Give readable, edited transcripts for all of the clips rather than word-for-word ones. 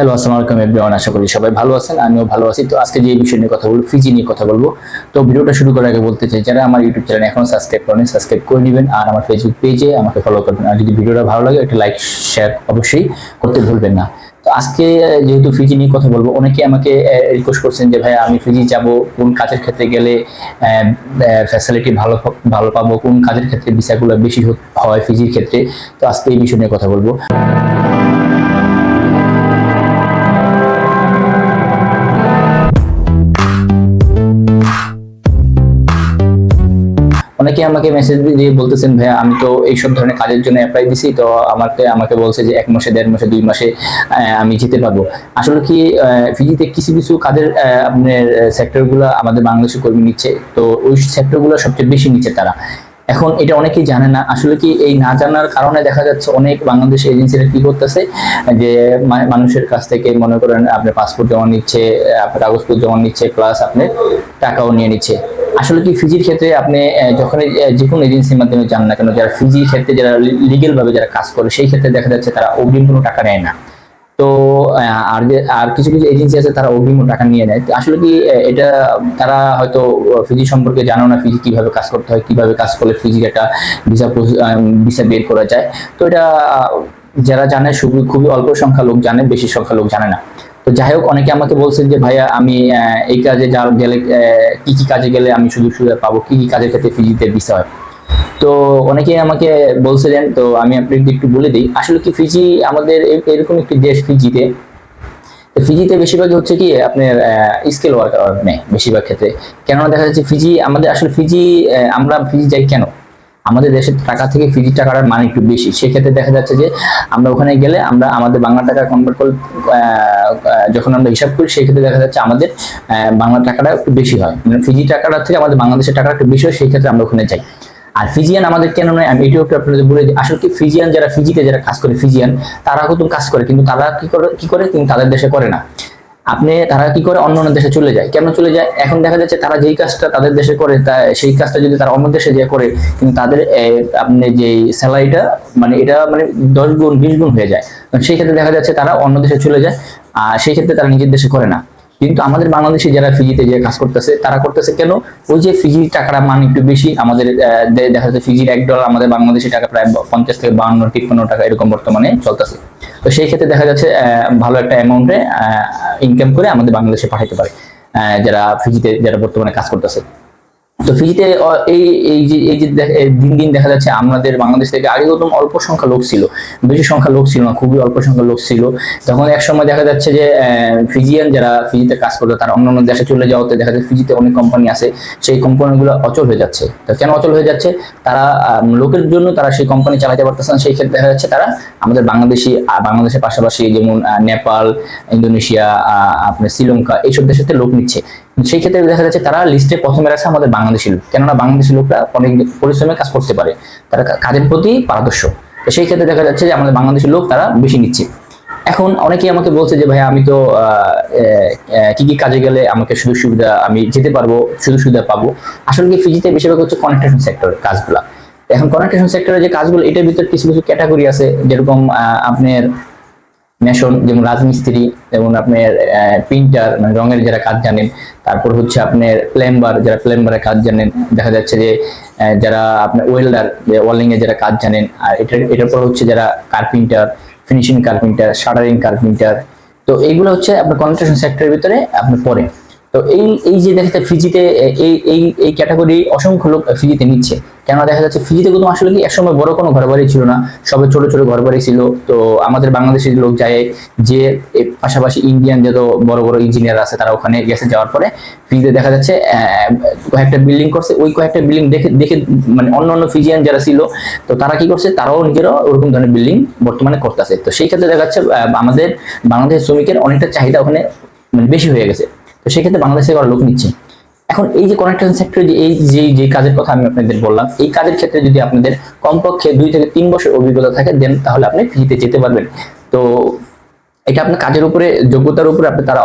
Hello, আসসালামু আলাইকুম everyone. আশা করি সবাই ভালো আছেন, আমিও ভালো আছি। তো আজকে যে বিষয় নিয়ে কথা বলবো, ফিজি নিয়ে কথা বলবো। তো ভিডিওটা শুরু করার আগে বলতে চাই, যারা আমার ইউটিউব চ্যানেল এখনো সাবস্ক্রাইব করেন, সাবস্ক্রাইব করে নেবেন, আর আমার ফেসবুক পেজে আমাকে ফলো করবেন। আর যদি ভিডিওটা ভালো লাগে একটা লাইক শেয়ার অবশ্যই করতে ভুলবেন না। তো আজকে যেহেতু ফিজি নিয়ে কথা বলবো, অনেকে আমাকে রিকোয়েস্ট করছেন যে ভাই আমি ফিজি যাব, কোন কাজের ক্ষেত্রে গেলে ফ্যাসিলিটি ভালো ভালো পাবো, কোন কাজের ক্ষেত্রে ভিসাগুলো বেশি হয় ফিজির ক্ষেত্রে। তো আজকে এই বিষয় নিয়ে কথা বলবো। অনেকে আমাকে মেসেজ দিয়ে বলতেছেন ভাইয়া আমি তো এইসব ধরনের কাজের জন্য অ্যাপ্লাই দিছি, তো আমাকে আমাকে বলছে যে 1 মাসে 1.5 মাসে 2 মাসে আমি যেতে পারবো। আসলে কি ফিজিতে কিছু কিছু কাজের আপনার সেক্টরগুলো আমাদের বাংলাদেশে কর্মী নিচ্ছে, তো ওই সেক্টরগুলো সবচেয়ে বেশি নিচ্ছে তারা। এখন এটা অনেকেই জানে না। আসলে কি এই না জানার কারণে দেখা যাচ্ছে অনেক বাংলাদেশ এজেন্সিরা কি করতেছে, যে মানুষের কাছ থেকে মনে করেন আপনার পাসপোর্ট জমা নিচ্ছে, আপনার কাগজপত্র জমা নিচ্ছে, প্লাস আপনি টাকাও নিয়ে নিচ্ছে। আসলে কি ফিজির ক্ষেত্রে আপনি যখন যে কোনো এজেন্সির মাধ্যমে যান না কেন, যারা ফিজির ক্ষেত্রে যারা লিগেল ভাবে যারা কাজ করে, সেই ক্ষেত্রে দেখা যাচ্ছে তারা অগ্রিম কোনো টাকা নেয় না। তো আর কিছু কিছু এজেন্সি আছে তারা অগ্রিম টাকা নিয়ে নেয়। আসলে কি এটা তারা হয়তো ফিজি সম্পর্কে জানো না, ফিজি কিভাবে কাজ করতে হয়, কিভাবে কাজ করলে ফিজির একটা ভিসা বের করা যায়। তো এটা যারা জানে খুবই অল্প সংখ্যা লোক জানে, বেশি সংখ্যা লোক জানে না। তো যাই হোক, অনেকে আমাকে বলছেন যে ভাইয়া আমি এই কাজে গেলে কি কি কাজে গেলে আমি সুযোগ সুবিধা পাবো, কি কি কাজের ক্ষেত্রে ফিজিতে ভিসা হয়। তো অনেকে আমাকে বলছিলেন, তো আমি আপনাকে একটু বলে দিই। আসলে কি ফিজি আমাদের এরকম একটি দেশ, ফিজিতে বেশিরভাগই হচ্ছে কি আপনার স্কিল ওয়ার্কার নেই বেশিরভাগ ক্ষেত্রে। কেননা দেখা যাচ্ছে ফিজি আমাদের আসলে আমরা ফিজি যাই কেন, আমাদের দেশের টাকা থেকে ফিজির টাকাটার মান একটু বেশি। সেক্ষেত্রে দেখা যাচ্ছে যে আমরা ওখানে গেলে আমরা আমাদের বাংলা টাকা কনভার্ট করে যখন আমরা হিসাব করি, সেক্ষেত্রে দেখা যাচ্ছে আমাদের বাংলা টাকাটা একটু বেশি হয়, মানে ফিজি টাকাটা থেকে আমাদের বাংলাদেশের টাকা একটু বেশি হয়। সেই ক্ষেত্রে আমরা ওখানে যাই। আর ফিজিয়ান আমাদের কেন নয়, আমি এটিও একটু আপনাদের বলে দিই। আসলে কি ফিজিয়ান যারা ফিজিতে যারা কাজ করে, ফিজিয়ান তারা কিন্তু কাজ করে, কিন্তু তারা কি করে কিন্তু তাদের দেশে করে না। তারা কি করে অন্য অন্য দেশে চলে যায়। কেন চলে যায়? এখন দেখা যাচ্ছে তারা যেই কাজটা তাদের দেশে করে, সেই কাজটা যদি তারা অন্য দেশে যে করে, কিন্তু তাদের আপনি যে স্যালারিটা মানে এটা মানে 10 গুণ 20 গুণ হয়ে যায়। সেই ক্ষেত্রে দেখা যাচ্ছে তারা অন্য দেশে চলে যায়, আর সেই ক্ষেত্রে তারা নিজের দেশে করে না। কিন্তু আমাদের বাংলাদেশে যারা ফিজিতে যে কাজ করতেছে, তারা করতেছে কেন? ওই যে ফিজির টাকাটা মান একটু বেশি আমাদের, দেখা যাচ্ছে ফিজির $1 আমাদের বাংলাদেশি টাকা প্রায় 50 থেকে 52-53 টাকা এরকম বর্তমানে চলতেছে। তো সেই ক্ষেত্রে দেখা যাচ্ছে ভালো একটা অ্যামাউন্টে ইনকাম করে আমাদের বাংলাদেশে পাঠাতে পারে যারা ফিজিতে যারা বর্তমানে কাজ করতেছে। তো ফিজিতে এই যে দিন দিন দেখা যাচ্ছে আমাদের বাংলাদেশ থেকে আগে একদম অল্প সংখ্যা লোক ছিল, বেশি সংখ্যা লোক ছিল না, খুবই অল্প সংখ্যা লোক ছিল। তখন এক সময় দেখা যাচ্ছে যে ফিজিয়ান যারা ফিজিতে কাজ করতো তারা অন্যান্য দেশে চলে যাওয়াতে দেখা যাচ্ছে ফিজিতে অনেক কোম্পানি আছে, সেই কোম্পানিগুলো অচল হয়ে যাচ্ছে। তো কেন অচল হয়ে যাচ্ছে? তারা লোকের জন্য তারা সেই কোম্পানি চালাতে পারতেছে না। সেই ক্ষেত্রে দেখা যাচ্ছে তারা আমাদের বাংলাদেশের পাশাপাশি যেমন নেপাল, ইন্দোনেশিয়া, আপনার শ্রীলঙ্কা এইসব দেশেতে লোক নিচ্ছে। সেই ক্ষেত্রে দেখা যাচ্ছে তারা লিস্টে প্রথমে রাখছে আমাদের বাংলাদেশি লোক, কেননা বাংলাদেশি লোকরা অনেক পরিশ্রমে কাজ করতে পারে, তারা কাজের প্রতি পারদর্শ। তো সেই ক্ষেত্রে দেখা যাচ্ছে যে আমাদের বাংলাদেশি লোক তারা বেশি নিচ্ছে। এখন অনেকেই আমাকে বলছে যে ভাই আমি তো কি কি কাজে গেলে আমাকে সুযোগ সুবিধা আমি যেতে পারবো, সুযোগ সুবিধা পাবো। আসলে কি ফিজিতে বেশিরভাগ হচ্ছে কনেকশন সেক্টরের কাজগুলা। এখন কনেকশন সেক্টরে যে কাজগুলো, এটার ভিতরে কিছু কিছু ক্যাটাগরি আছে, যেরকম আপনার মেশন, যেমন রাজমিস্ত্রি, যেমন আপনার প্রিন্টার মানে রঙের যারা কাজ জানেন, তারপর হচ্ছে আপনার প্লাম্বার যারা প্লাম্বারের কাজ জানেন, দেখা যাচ্ছে যে যারা আপনার ওয়েল্ডার ওয়েল্ডিং এর যারা কাজ জানেন, আর এটার পর হচ্ছে যারা carpenter, finishing carpenter, shuttering carpenter. তো এইগুলো হচ্ছে আপনার কনস্ট্রাকশন সেক্টরের ভিতরে আপনি পড়ে। তো এই যে দেখা যাচ্ছে ফিজিতে এই ক্যাটাগরি অসংখ্য লোক ফিজিতে নিচ্ছে। কেন দেখা যাচ্ছে ফিজিতে কিন্তু আসলে কি একসময় বড় কোনো ঘরবাড়ি ছিল না, সবে ছোট ছোট ঘরবাড়ি ছিল। তো আমাদের বাংলাদেশের লোক যায়, যে পাশাপাশি ইন্ডিয়ান যত বড় বড় ইঞ্জিনিয়ার আছে তারা ওখানে গেছে, যাওয়ার পরে ফিজিতে দেখা যাচ্ছে কয়েকটা বিল্ডিং করছে। ওই কয়েকটা বিল্ডিং দেখে দেখে মানে অন্য ফিজিয়ান যারা ছিল, তো তারা কি করছে, তারাও নিজেরাও ওরকম ধরনের বিল্ডিং বর্তমানে করতেছে। তো সেই ক্ষেত্রে দেখা যাচ্ছে আমাদের বাংলাদেশের শ্রমিকের অনেকটা চাহিদা ওখানে মানে বেশি হয়ে গেছে। তো সেক্ষেত্রে বাংলাদেশে লোক নিচ্ছে। এখন এই যে কনেকশন সেক্টরে যে কাজের কথা আমি আপনাদের বললাম, এই কাজের ক্ষেত্রে যদি আপনাদের কমপক্ষে 2 থেকে 3 বছর অভিজ্ঞতা থাকে, দেন তাহলে আপনি ফিজিতে যেতে পারবেন। তো এটা আপনার কাজের উপরে, যোগ্যতার উপরে আপনি তারা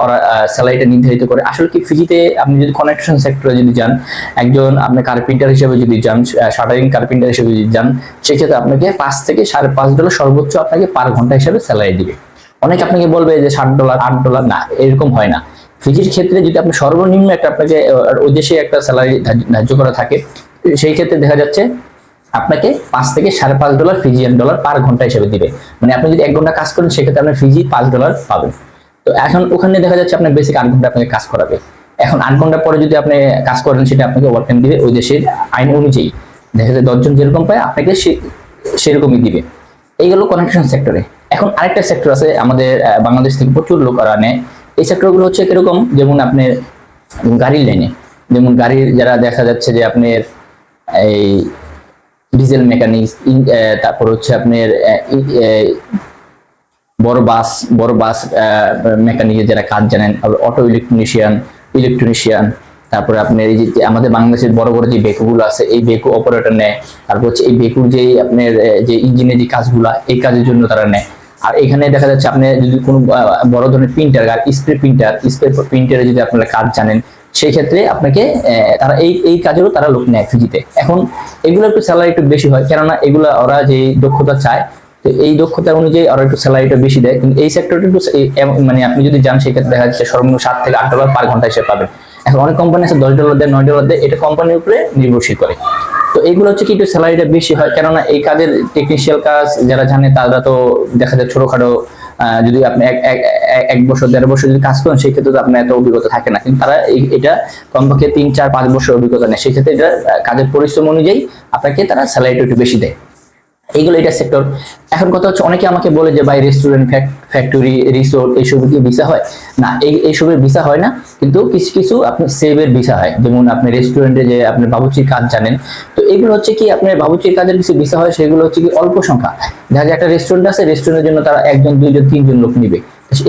স্যালারিটা নির্ধারিত করে। আসলে কি ফিজিতে আপনি যদি কনেকশন সেক্টরে যদি যান, একজন আপনি কার্পেন্টার হিসেবে যদি যান, শাটারিং কার্পেন্টার হিসেবে যদি যান, সেক্ষেত্রে আপনাকে $5 থেকে $5.5 সর্বোচ্চ আপনাকে পার ঘন্টা হিসেবে স্যালারি দিবে। অনেকে আপনাকে বলবে যে $60 $8, না এরকম হয় না। ফিজির ক্ষেত্রে যদি আপনি সর্বনিম্ন একটা আপনাকে ওই দেশে একটা স্যালারি ধার্য করা থাকে, সেই ক্ষেত্রে দেখা যাচ্ছে আপনাকে $5 থেকে $5.5 ফিজিয়ান ডলার পার ঘন্টা হিসেবে দিবে। মানে আপনি যদি 1 ঘন্টা কাজ করেন সেক্ষেত্রে আপনার ফিজি $5 পাবেন। তো এখন ওখানে দেখা যাচ্ছে আপনার বেসিক 8 ঘন্টা আপনাকে কাজ করাবে। এখন 8 ঘন্টা পরে যদি আপনি কাজ করেন সেটা আপনাকে ওভারটাইম দিবে ওই দেশের আইন অনুযায়ী। দেখা যায় 10 জন যেরকম পায় আপনাকে সেরকমই দিবে। এইগুলো কনস্ট্রাকশন সেক্টরে। এখন আরেকটা সেক্টর আছে আমাদের বাংলাদেশ থেকে প্রচুর লোক নেয়। এই সেক্টরগুলো হচ্ছে কিরকম, যেমন আপনার গাড়ির লাইনে, যেমন গাড়ির যারা দেখা যাচ্ছে যে আপনার এই ডিজেল মেকানিক্স, তারপর হচ্ছে আপনার বড় বাস মেকানিকের যারা কাজ জানেন, অটো ইলেকট্রিশিয়ান, তারপরে আপনার এই যে আমাদের বাংলাদেশের বড় বড় যে বেকুগুলো আছে এই বেকু অপারেটর নেয়। তারপর হচ্ছে এই বেকুর যে আপনার যে ইঞ্জিনের যে কাজগুলা এই কাজের জন্য তারা নেয়। আর এখানে দেখা যাচ্ছে আপনি যদি কোনো বড় ধরনের প্রিন্টার আর স্প্রে প্রিন্টারে যদি আপনারা কাজ জানেন সেই ক্ষেত্রে আপনাকে তারা এই কাজেরও তারা লোক নেয় ফিজিতে। এখন এগুলো একটু স্যালারি একটু বেশি হয়, কেননা এগুলো ওরা যে দক্ষতা চায় তো এই দক্ষতা অনুযায়ী ওরা একটু স্যালারিটা বেশি দেয়। কিন্তু এই সেক্টরটা একটু মানে আপনি যদি যান সেক্ষেত্রে দেখা যাচ্ছে সর্বনিম্ন $7 থেকে $8 পার ঘন্টা হিসেবে পাবেন। এখন অনেক কোম্পানি আছে $10 দেয়, $9 দেয়, এটা কোম্পানির উপরে নির্ভরশীল করে। তো এইগুলো হচ্ছে কি একটু স্যালারিটা বেশি হয়, কেননা এই কাজের টেকনিশিয়াল কাজ যারা জানে তারা তো দেখা যায় ছোটখাটো যদি আপনি 1 বছর 1.5 বছর যদি কাজ করেন সেক্ষেত্রে তো আপনার এত অভিজ্ঞতা থাকে না, কিন্তু তারা এটা কমপক্ষে 3, 4, 5 বছর অভিজ্ঞতা নেয়। সেক্ষেত্রে এটা কাজের পরিশ্রম অনুযায়ী আপনাকে তারা স্যালারিটা একটু বেশি দেয়। এইগুলো এটা সেক্টর। এখন কথা হচ্ছে অনেকে আমাকে বলে যে ভাই রেস্টুরেন্ট, ফ্যাক্টরি, রিসোর্ট এইসব কি ভিসা হয়? না, এইসবের ভিসা হয় না, কিন্তু কিছু কিছু আপনি সেভের ভিসা হয়। যেমন আপনি রেস্টুরেন্টে যে আপনি বাবুর্চির কাজ জানেন, তো এগুলো হচ্ছে কি আপনার বাবুর্চির কাজের কিছু ভিসা হয়, সেগুলো হচ্ছে কি অল্প সংখ্যা। দেখা যায় একটা রেস্টুরেন্ট আছে, রেস্টুরেন্টের জন্য তারা 1 জন 2 জন 3 জন লোক নিবে।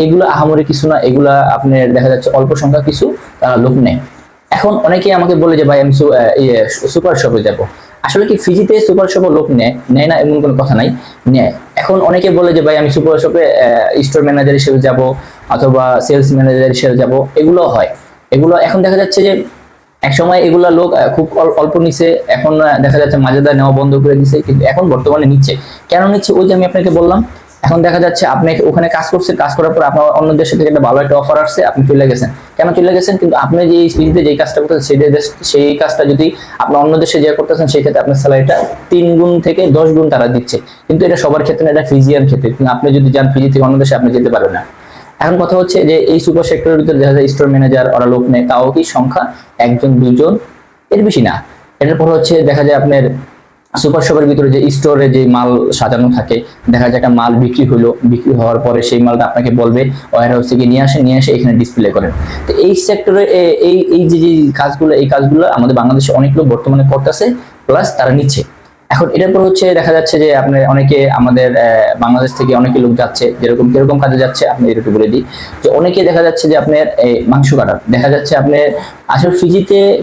এগুলো আহামরি কিছু না, এগুলা আপনার দেখা যাচ্ছে অল্প সংখ্যা কিছু তারা লোক নেয়। এখন অনেকেই আমাকে বলে যে ভাই আমি সুপার শপে যাবো। আসলে কি ফিজিতে সুপার শপে লোক নেয় না এমন কোনো কথা নাই, নেয়। এখন অনেকে বলে যে ভাই আমি সুপার শপে স্টোর ম্যানেজার হিসেবে যাব অথবা সেলস ম্যানেজার হিসেবে যাব, এগুলো হয়। এগুলো এখন দেখা যাচ্ছে যে এক সময় এগুলা লোক খুব অল্প নিচ্ছে, এখন দেখা যাচ্ছে মাঝেদার নেওয়া বন্ধ করে দিচ্ছে, কিন্তু এখন বর্তমানে নিচ্ছে। কেন নিচ্ছে? ওই যে আমি আপনাকে বললাম, এখন দেখা যাচ্ছে আপনি ওখানে কাজ করছেন, কাজ করার পর আপনার অন্য দেশ থেকে একটা ভালো একটা অফার আসছে, আপনি চলে গেছেন। কেন চলে গেছেন? কিন্তু আপনি যে ফিজিতে যে কাজটা করতেছেন সেই কাজটা যদি আপনি অন্য দেশে যে করতেছেন সেই ক্ষেত্রে আপনার স্যালারিটা 3 গুণ থেকে 10 গুণ তারা দিচ্ছে। কিন্তু এটা সবার ক্ষেত্রে না, এটা ফিজিয়ার ক্ষেত্রে। কিন্তু আপনি যদি যান ফিজি থেকে অন্য দেশে আপনি যেতে পারবেন না। এখন কথা হচ্ছে যে এই সুপার সেক্টরের ভিতরে দেখা যায় স্টোর ম্যানেজার ওরা লোক নেয়, তাও কি সংখ্যা 1 জন 2 জন, এর বেশি না। এরপর হচ্ছে দেখা যায় আপনার সুপার শপের ভিতরে যে স্টোরে যে মাল সাজানো থাকে, দেখা যায় একটা মাল বিক্রি হওয়ার পরে সেই মালটা আপনাকে বলবে ওয়ার হাউস থেকে নিয়ে এসে এখানে ডিসপ্লে করেন। তো এই সেক্টরে এই যে কাজগুলো, এই কাজগুলো আমাদের বাংলাদেশে অনেক লোক বর্তমানে করতেছে, প্লাস তারা নিচ্ছে। এখন এটার পর হচ্ছে দেখা যাচ্ছে যে আপনার অনেকে আমাদের বাংলাদেশ থেকে অনেকে লোক যাচ্ছে, কিরকম কাজে যাচ্ছে আপনি একটু বলে দিই। যে অনেকে দেখা যাচ্ছে যে আপনার মাংস কাটার, দেখা যাচ্ছে আপনার আসলে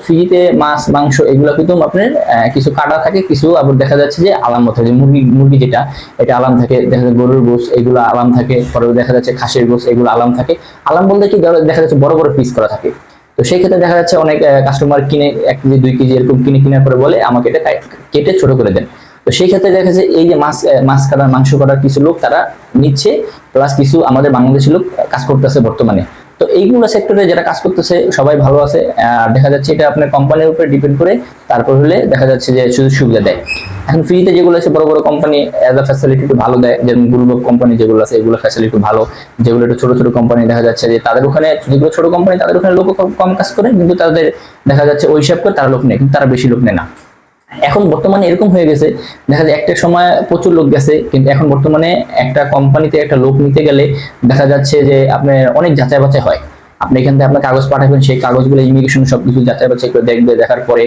ফিজিতে মাছ মাংস এগুলো কিন্তু আপনার কিছু কাটা থাকে, কিছু আবার দেখা যাচ্ছে যে আলামত থাকে। মুরগি যেটা এটা আলাম থাকে, দেখা যাচ্ছে গরুর গোশ এগুলো আলাম থাকে, পরে দেখা যাচ্ছে খাসির গোশ এগুলো আলাম থাকে। আলাম বলতে কি দেখা যাচ্ছে বড় বড় পিস করা থাকে। তো সেই ক্ষেত্রে দেখা যাচ্ছে অনেক কাস্টমার কিনে 1 কেজি 2 কেজি এরকম কিনে করে বলে আমাকে এটা কেটে ছোট করে দেন। তো সেই ক্ষেত্রে দেখা যাচ্ছে এই যে মাছ কাটার মাংস কাটার কিছু লোক তারা নিচ্ছে, প্লাস কিছু আমাদের বাংলাদেশি লোক কাজ করতেছে বর্তমানে। তো এইগুলো সেক্টরে যারা কাজ করতেছে সবাই ভালো আছে। আর দেখা যাচ্ছে এটা আপনার কোম্পানির উপরে ডিপেন্ড করে, তারপর হলে দেখা যাচ্ছে যে সুযোগ সুবিধা দেয়। এখন ফ্রিতে যেগুলো আছে বড় বড় কোম্পানি এজ আ ফ্যাসিলিটি একটু ভালো দেয়, যেমন গ্রুপ কোম্পানি যেগুলো আছে এগুলো ফ্যাসিলিটি ভালো। যেগুলো একটু ছোট ছোট কোম্পানি দেখা যাচ্ছে যে তাদের ওখানে, যেগুলো ছোট কোম্পানি তাদের ওখানে লোক কম কাজ করে, কিন্তু তাদের দেখা যাচ্ছে ওই হিসাব করে তারা লোক নেয়, কিন্তু তারা বেশি লোক নেয় না। এখন বর্তমানে এরকম হয়ে গেছে, দেখা যায় একটা সময় প্রচুর লোক গেছে, কিন্তু এখন বর্তমানে একটা কোম্পানিতে একটা লোক নিতে গেলে দেখা যাচ্ছে যে আপনার অনেক যাচাই বাছাই হয়। আপনি এখান থেকে আপনার কাগজ পাঠাবেন, সেই কাগজগুলো ইমিগ্রেশন সবকিছু যাচাই বাছাই করে দেখবে, দেখার পরে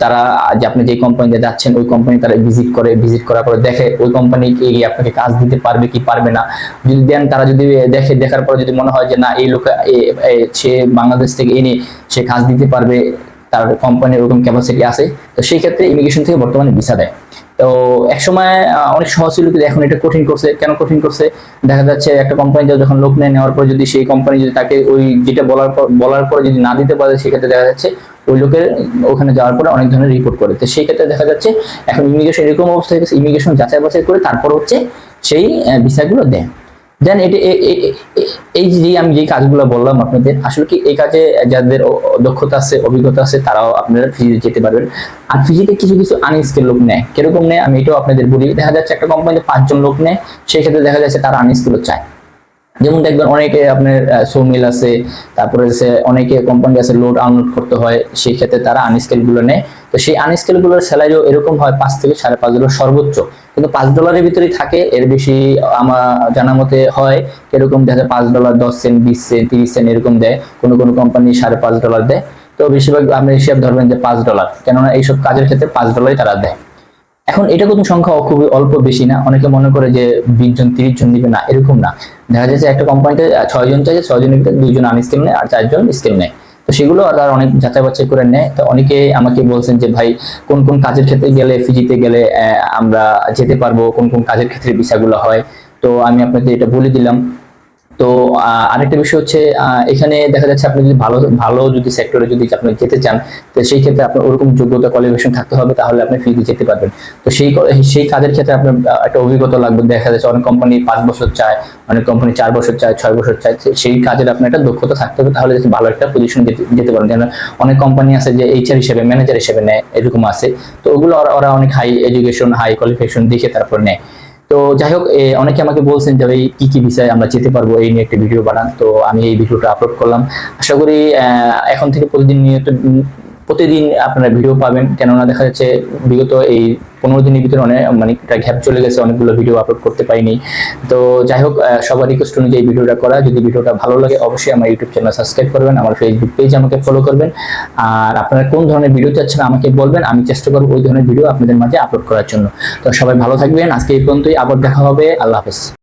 তারা যে আপনি যে কোম্পানিতে যাচ্ছেন ওই কোম্পানি তারা ভিজিট করার পরে দেখে ওই কোম্পানি এগিয়ে আপনাকে কাজ দিতে পারবে কি পারবে না। যদি দেন, তারা যদি দেখার পরে যদি মনে হয় যে না এই লোক সে বাংলাদেশ থেকে এনে সে কাজ দিতে পারবে, তার কোম্পানির ওরকম ক্যাপাসিটি আছে, তো সেই ক্ষেত্রে ইমিগ্রেশন থেকে বর্তমানে ভিসা দেয়। তো একসময় অনেক সহজ ছিল, কিন্তু এখন এটা কঠিন করছে। কেন কঠিন করছে? দেখা যাচ্ছে একটা কোম্পানিতে যখন লোক নেওয়ার পর যদি সেই কোম্পানি যদি তাকে ওই যেটা বলার পরে যদি না দিতে পারে, সেক্ষেত্রে দেখা যাচ্ছে ওই লোকের ওখানে যাওয়ার পরে অনেক ধরনের রিপোর্ট করে। তো সেই ক্ষেত্রে দেখা যাচ্ছে এখন ইমিগ্রেশন এরকম অবস্থা হয়ে গেছে, ইমিগ্রেশন যাচাই বাছাই করে তারপর হচ্ছে সেই ভিসাগুলো দেয়। দেন এটা এই যে আমি যে কাজগুলো বললাম আপনাদের, আসলে কি এই কাজে যাদের দক্ষতা আছে, অভিজ্ঞতা আছে, তারাও আপনারা ফিজিতে যেতে পারবেন। আর ফিজিতে কিছু কিছু আনস্কিল লোক নেয়। কিরকম নেয় আমি এটাও আপনাদের বলি। দেখা যাচ্ছে একটা কোম্পানিতে 5 জন লোক নেয়, সেই ক্ষেত্রে দেখা যাচ্ছে তারা আনস্কিল চায়। যেমন দেখবেন অনেকে আপনার সোমিল আছে, তারপরে হচ্ছে অনেকে কোম্পানি আছে লোড আনলোড করতে হয়, সেই ক্ষেত্রে তারা আনস্কেল গুলো নেয়। তো সেই আনস্কেল গুলোর স্যালারিও এরকম হয় $5 থেকে $5.5 সর্বোচ্চ, কিন্তু $5 বেশি থাকে, এর বেশি আমার জানা মতে হয় এরকম দেখা যায় $5, 10 সেন্ট, 20 সেন্ট, 30 সেন্ট এরকম দেয়। কোনো কোনো কোম্পানি $5.5 দেয়। তো বেশিরভাগ আপনি হিসাব ধরবেন যে $5, কেননা এইসব কাজের ক্ষেত্রে $5 তারা দেয়। এখন এটা কিন্তু সংখ্যা খুবই অল্প, বেশি না। অনেকে মনে করে যে 20 জন 30 জন দিবে, না, এরকম না। দেখা যাচ্ছে একটা কোম্পানিতে 6 জন চাইছে, 6 জনের ভিতরে 2 জন আনস্কিল নেয় আর 4 জন স্কিল নেয়। তো সেগুলো তারা অনেক যাচাই বাছাই করে নেয়। তো অনেকে আমাকে বলছেন যে ভাই কোন কোন কাজের ক্ষেত্রে গেলে, ফিজিতে গেলে আমরা যেতে পারবো, কোন কোন কাজের ক্ষেত্রে ভিসাগুলো হয়। তো আমি আপনাদের এটা বলে দিলাম। তো আরেকটা বিষয় হচ্ছে এখানে দেখা যাচ্ছে আপনি যদি ভালো ভালো যদি সেক্টরে যদি আপনি যেতে চান, তো সেই ক্ষেত্রে আপনার ওরকম যোগ্যতা কোয়ালিফিকেশন থাকতে হবে, তাহলে আপনি ফ্রিতে যেতে পারবেন। তো সেই কাজের ক্ষেত্রে আপনার একটা অভিজ্ঞতা লাগবে। দেখা যাচ্ছে অনেক কোম্পানি 5 বছর চায়, অনেক কোম্পানি 4 বছর চায়, 6 বছর চায়। সেই কাজের আপনার একটা দক্ষতা থাকতে হবে, তাহলে ভালো একটা পজিশন যেতে পারবেন। যেন অনেক কোম্পানি আছে যে এইচআর হিসেবে, ম্যানেজার হিসেবে নেয়, এরকম আছে। তো ওগুলো ওরা অনেক হাই এডুকেশন, হাই কোয়ালিফিকেশন দেখে তারপর নেয়। তো যাই হোক, অনেকে আমাকে বলছেন যে ভাই কি কি বিষয়ে আমরা যেতে পারবো, এই নিয়ে একটা ভিডিও বানান। তো আমি এই ভিডিওটা আপলোড করলাম। আশা করি এখন থেকে প্রতিদিন আপনারা ভিডিও পাবেন, কেননা দেখা যাচ্ছে বিগত এই 15 দিনের ভিতরে অনেক মানে একটা গ্যাপ চলে গেছে, অনেকগুলো ভিডিও আপলোড করতে পারিনি। তো যাই হোক, সবার রিকোয়েস্ট অনুযায়ী ভিডিওটা করা। যদি ভিডিওটা ভালো লাগে অবশ্যই আমার ইউটিউব চ্যানেল সাবস্ক্রাইব করবেন, আমার ফেসবুক পেজ আমাকে ফলো করবেন। আর আপনারা কোন ধরনের ভিডিও চাচ্ছেন আমাকে বলবেন, আমি চেষ্টা করবো ওই ধরনের ভিডিও আপনাদের মাঝে আপলোড করার জন্য। তো সবাই ভালো থাকবেন, আজকে এই পর্যন্তই, আবার দেখা হবে, আল্লাহ হাফেজ।